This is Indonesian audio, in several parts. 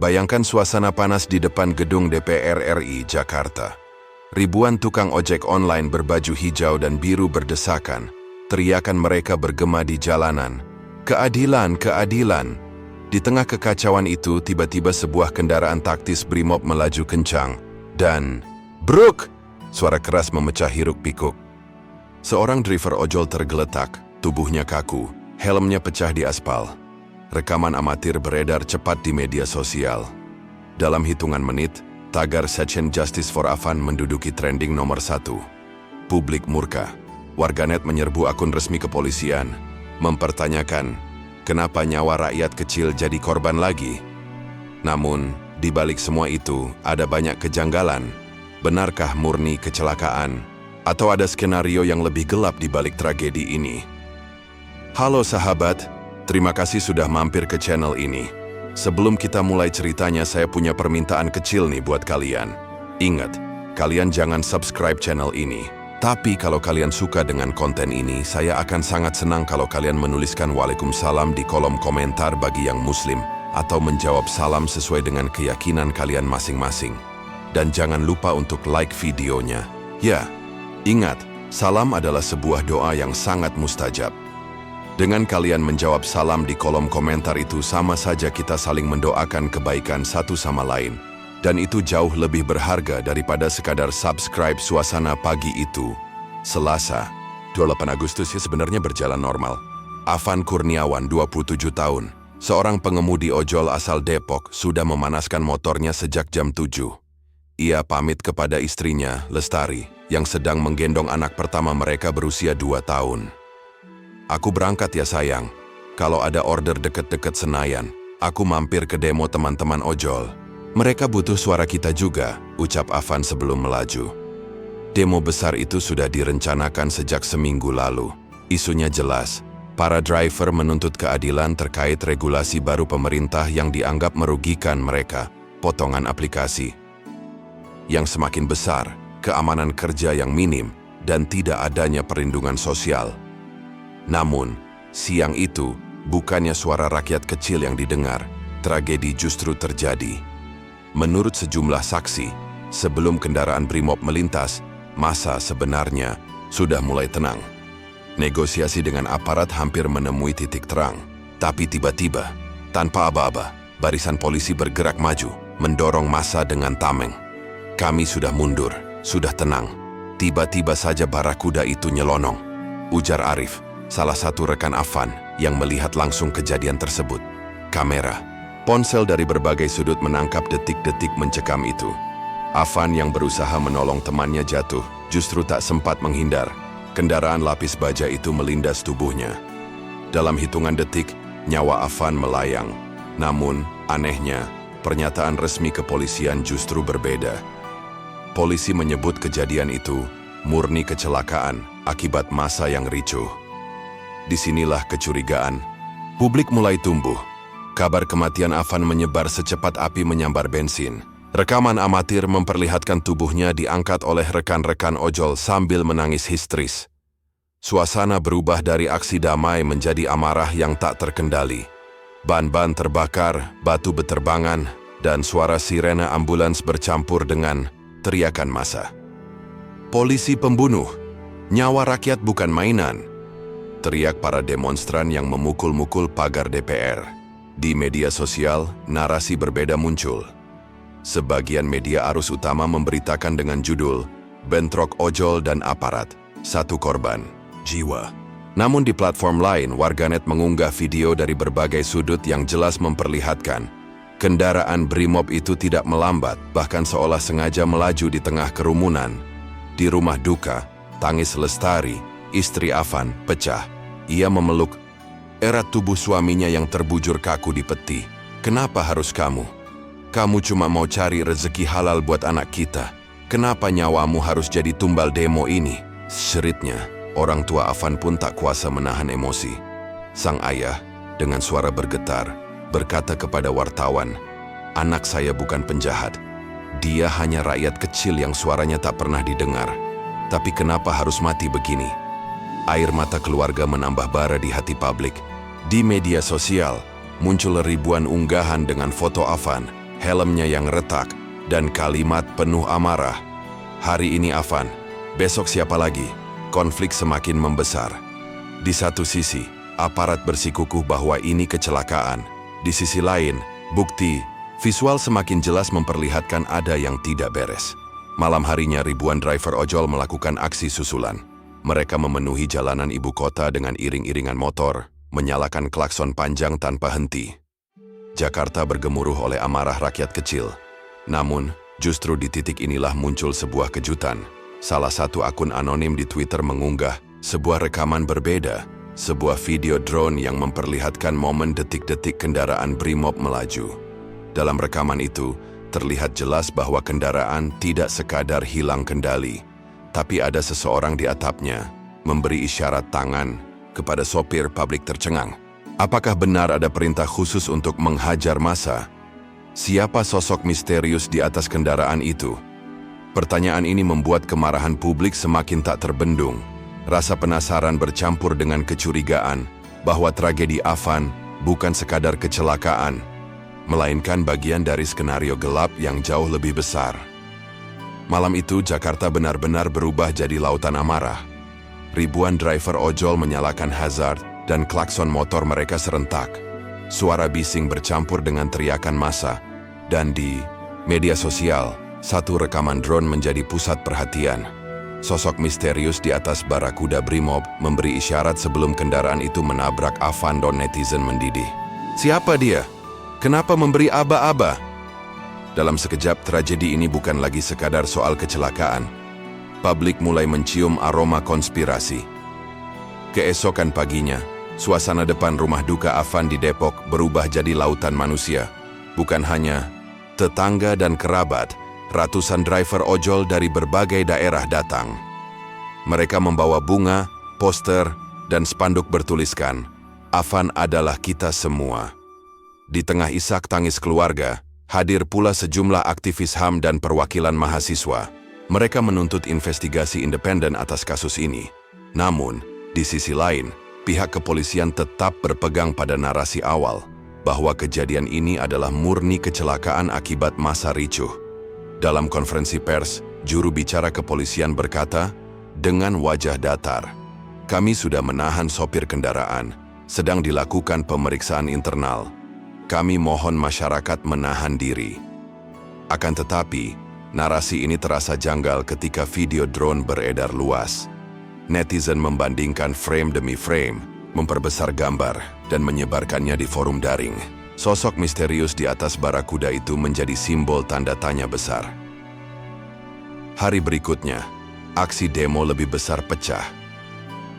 Bayangkan suasana panas di depan gedung DPR RI Jakarta. Ribuan tukang ojek online berbaju hijau dan biru berdesakan. Teriakan mereka bergema di jalanan. Keadilan, keadilan. Di tengah kekacauan itu, tiba-tiba sebuah kendaraan taktis Brimob melaju kencang. Dan, bruk! Suara keras memecah hiruk-pikuk. Seorang driver ojol tergeletak, tubuhnya kaku, helmnya pecah di aspal. Rekaman amatir beredar cepat di media sosial. Dalam hitungan menit, tagar Section Justice for Afan menduduki trending nomor 1. Publik murka. Warganet menyerbu akun resmi kepolisian, mempertanyakan, kenapa nyawa rakyat kecil jadi korban lagi? Namun, di balik semua itu, ada banyak kejanggalan. Benarkah murni kecelakaan? Atau ada skenario yang lebih gelap di balik tragedi ini? Halo sahabat, terima kasih sudah mampir ke channel ini. Sebelum kita mulai ceritanya, saya punya permintaan kecil nih buat kalian. Ingat, kalian jangan subscribe channel ini. Tapi kalau kalian suka dengan konten ini, saya akan sangat senang kalau kalian menuliskan Waalaikumsalam di kolom komentar bagi yang muslim, atau menjawab salam sesuai dengan keyakinan kalian masing-masing. Dan jangan lupa untuk like videonya. Ya, ingat, salam adalah sebuah doa yang sangat mustajab. Dengan kalian menjawab salam di kolom komentar itu, sama saja kita saling mendoakan kebaikan satu sama lain. Dan itu jauh lebih berharga daripada sekadar subscribe. Suasana pagi itu, Selasa, 28 Agustus sebenarnya berjalan normal. Afan Kurniawan, 27 tahun, seorang pengemudi ojol asal Depok, sudah memanaskan motornya sejak jam 7. Ia pamit kepada istrinya, Lestari, yang sedang menggendong anak pertama mereka berusia 2 tahun. Aku berangkat ya sayang. Kalau ada order deket-deket Senayan, aku mampir ke demo teman-teman ojol. Mereka butuh suara kita juga, ucap Afan sebelum melaju. Demo besar itu sudah direncanakan sejak seminggu lalu. Isunya jelas, para driver menuntut keadilan terkait regulasi baru pemerintah yang dianggap merugikan mereka, potongan aplikasi yang semakin besar, keamanan kerja yang minim, dan tidak adanya perlindungan sosial. Namun, siang itu, bukannya suara rakyat kecil yang didengar, tragedi justru terjadi. Menurut sejumlah saksi, sebelum kendaraan Brimob melintas, massa sebenarnya sudah mulai tenang. Negosiasi dengan aparat hampir menemui titik terang. Tapi tiba-tiba, tanpa aba-aba, barisan polisi bergerak maju, mendorong massa dengan tameng. Kami sudah mundur, sudah tenang. Tiba-tiba saja barakuda itu nyelonong, ujar Arif, salah satu rekan Afan yang melihat langsung kejadian tersebut. Kamera, ponsel dari berbagai sudut menangkap detik-detik mencekam itu. Afan yang berusaha menolong temannya jatuh, justru tak sempat menghindar. Kendaraan lapis baja itu melindas tubuhnya. Dalam hitungan detik, nyawa Afan melayang. Namun, anehnya, pernyataan resmi kepolisian justru berbeda. Polisi menyebut kejadian itu murni kecelakaan akibat massa yang ricuh. Disinilah kecurigaan. Publik mulai tumbuh. Kabar kematian Afan menyebar secepat api menyambar bensin. Rekaman amatir memperlihatkan tubuhnya diangkat oleh rekan-rekan ojol sambil menangis histeris. Suasana berubah dari aksi damai menjadi amarah yang tak terkendali. Ban-ban terbakar, batu beterbangan, dan suara sirene ambulans bercampur dengan teriakan massa. Polisi pembunuh, nyawa rakyat bukan mainan, teriak para demonstran yang memukul-mukul pagar DPR. Di media sosial, narasi berbeda muncul. Sebagian media arus utama memberitakan dengan judul, bentrok ojol dan aparat, 1 korban jiwa. Namun di platform lain, warganet mengunggah video dari berbagai sudut yang jelas memperlihatkan kendaraan Brimob itu tidak melambat, bahkan seolah sengaja melaju di tengah kerumunan. Di rumah duka, tangis Lestari, istri Afan, pecah. Ia memeluk erat tubuh suaminya yang terbujur kaku di peti. Kenapa harus kamu? Kamu cuma mau cari rezeki halal buat anak kita. Kenapa nyawamu harus jadi tumbal demo ini? Seritnya, orang tua Afan pun tak kuasa menahan emosi. Sang ayah, dengan suara bergetar, berkata kepada wartawan, "Anak saya bukan penjahat. Dia hanya rakyat kecil yang suaranya tak pernah didengar. Tapi kenapa harus mati begini?" Air mata keluarga menambah bara di hati publik. Di media sosial, muncul ribuan unggahan dengan foto Afan helmnya yang retak, dan kalimat penuh amarah. Hari ini Afan, besok siapa lagi? Konflik semakin membesar. Di satu sisi, aparat bersikukuh bahwa ini kecelakaan. Di sisi lain, bukti visual semakin jelas memperlihatkan ada yang tidak beres. Malam harinya ribuan driver ojol melakukan aksi susulan. Mereka memenuhi jalanan ibu kota dengan iring-iringan motor, menyalakan klakson panjang tanpa henti. Jakarta bergemuruh oleh amarah rakyat kecil. Namun, justru di titik inilah muncul sebuah kejutan. Salah satu akun anonim di Twitter mengunggah sebuah rekaman berbeda, sebuah video drone yang memperlihatkan momen detik-detik kendaraan Brimob melaju. Dalam rekaman itu, terlihat jelas bahwa kendaraan tidak sekadar hilang kendali, tapi ada seseorang di atapnya memberi isyarat tangan kepada sopir publik tercengang. Apakah benar ada perintah khusus untuk menghajar massa? Siapa sosok misterius di atas kendaraan itu? Pertanyaan ini membuat kemarahan publik semakin tak terbendung. Rasa penasaran bercampur dengan kecurigaan bahwa tragedi Afan bukan sekadar kecelakaan, melainkan bagian dari skenario gelap yang jauh lebih besar. Malam itu Jakarta benar-benar berubah jadi lautan amarah. Ribuan driver ojol menyalakan hazard dan klakson motor mereka serentak. Suara bising bercampur dengan teriakan massa, dan di media sosial, satu rekaman drone menjadi pusat perhatian. Sosok misterius di atas barakuda Brimob memberi isyarat sebelum kendaraan itu menabrak Afan dan netizen mendidih. Siapa dia? Kenapa memberi aba-aba? Dalam sekejap, tragedi ini bukan lagi sekadar soal kecelakaan. Publik mulai mencium aroma konspirasi. Keesokan paginya, suasana depan rumah duka Afan di Depok berubah jadi lautan manusia. Bukan hanya tetangga dan kerabat, ratusan driver ojol dari berbagai daerah datang. Mereka membawa bunga, poster, dan spanduk bertuliskan, "Afan adalah kita semua." Di tengah isak tangis keluarga, hadir pula sejumlah aktivis HAM dan perwakilan mahasiswa. Mereka menuntut investigasi independen atas kasus ini. Namun, di sisi lain, pihak kepolisian tetap berpegang pada narasi awal, bahwa kejadian ini adalah murni kecelakaan akibat massa ricuh. Dalam konferensi pers, juru bicara kepolisian berkata, dengan wajah datar, "Kami sudah menahan sopir kendaraan, sedang dilakukan pemeriksaan internal. Kami mohon masyarakat menahan diri." Akan tetapi, narasi ini terasa janggal ketika video drone beredar luas. Netizen membandingkan frame demi frame, memperbesar gambar, dan menyebarkannya di forum daring. Sosok misterius di atas barakuda itu menjadi simbol tanda tanya besar. Hari berikutnya, aksi demo lebih besar pecah.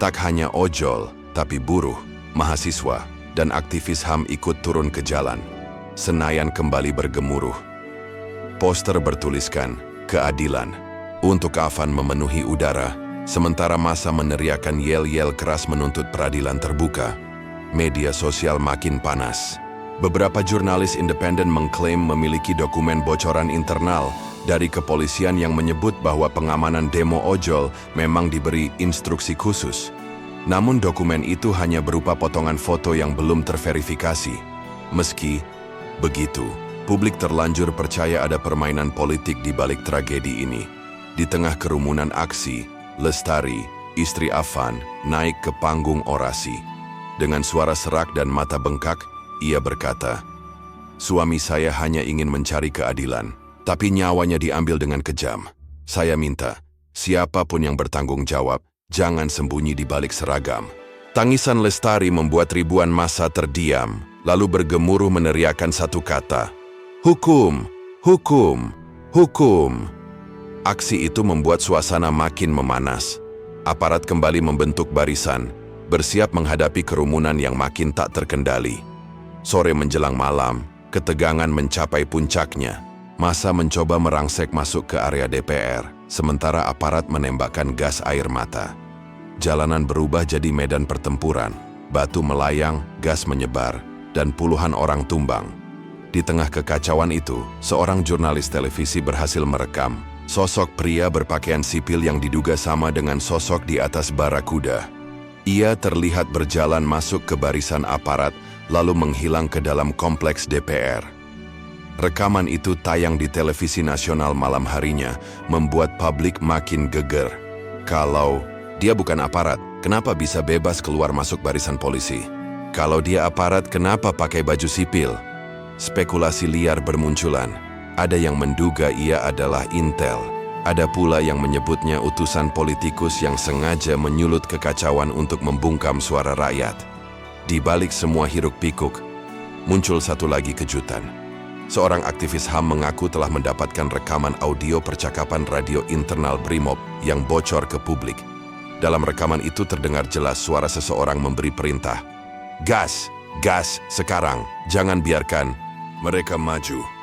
Tak hanya ojol, tapi buruh, mahasiswa, dan aktivis HAM ikut turun ke jalan. Senayan kembali bergemuruh. Poster bertuliskan, "Keadilan." Untuk Afan memenuhi udara, sementara massa meneriakan yel-yel keras menuntut peradilan terbuka. Media sosial makin panas. Beberapa jurnalis independen mengklaim memiliki dokumen bocoran internal dari kepolisian yang menyebut bahwa pengamanan demo ojol memang diberi instruksi khusus. Namun dokumen itu hanya berupa potongan foto yang belum terverifikasi. Meski begitu, publik terlanjur percaya ada permainan politik di balik tragedi ini. Di tengah kerumunan aksi, Lestari, istri Afan, naik ke panggung orasi. Dengan suara serak dan mata bengkak, ia berkata, "Suami saya hanya ingin mencari keadilan, tapi nyawanya diambil dengan kejam. Saya minta, siapapun yang bertanggung jawab, jangan sembunyi di balik seragam." Tangisan Lestari membuat ribuan massa terdiam, lalu bergemuruh meneriakkan satu kata, "Hukum! Hukum! Hukum!" Aksi itu membuat suasana makin memanas. Aparat kembali membentuk barisan, bersiap menghadapi kerumunan yang makin tak terkendali. Sore menjelang malam, ketegangan mencapai puncaknya. Massa mencoba merangsek masuk ke area DPR, sementara aparat menembakkan gas air mata. Jalanan berubah jadi medan pertempuran, batu melayang, gas menyebar, dan puluhan orang tumbang. Di tengah kekacauan itu, seorang jurnalis televisi berhasil merekam sosok pria berpakaian sipil yang diduga sama dengan sosok di atas barakuda. Ia terlihat berjalan masuk ke barisan aparat, lalu menghilang ke dalam kompleks DPR. Rekaman itu tayang di televisi nasional malam harinya, membuat publik makin geger. Kalau dia bukan aparat, kenapa bisa bebas keluar masuk barisan polisi? Kalau dia aparat, kenapa pakai baju sipil? Spekulasi liar bermunculan. Ada yang menduga ia adalah intel. Ada pula yang menyebutnya utusan politikus yang sengaja menyulut kekacauan untuk membungkam suara rakyat. Di balik semua hiruk-pikuk, muncul satu lagi kejutan. Seorang aktivis HAM mengaku telah mendapatkan rekaman audio percakapan radio internal Brimob yang bocor ke publik. Dalam rekaman itu terdengar jelas suara seseorang memberi perintah, "Gas, gas, sekarang, jangan biarkan mereka maju."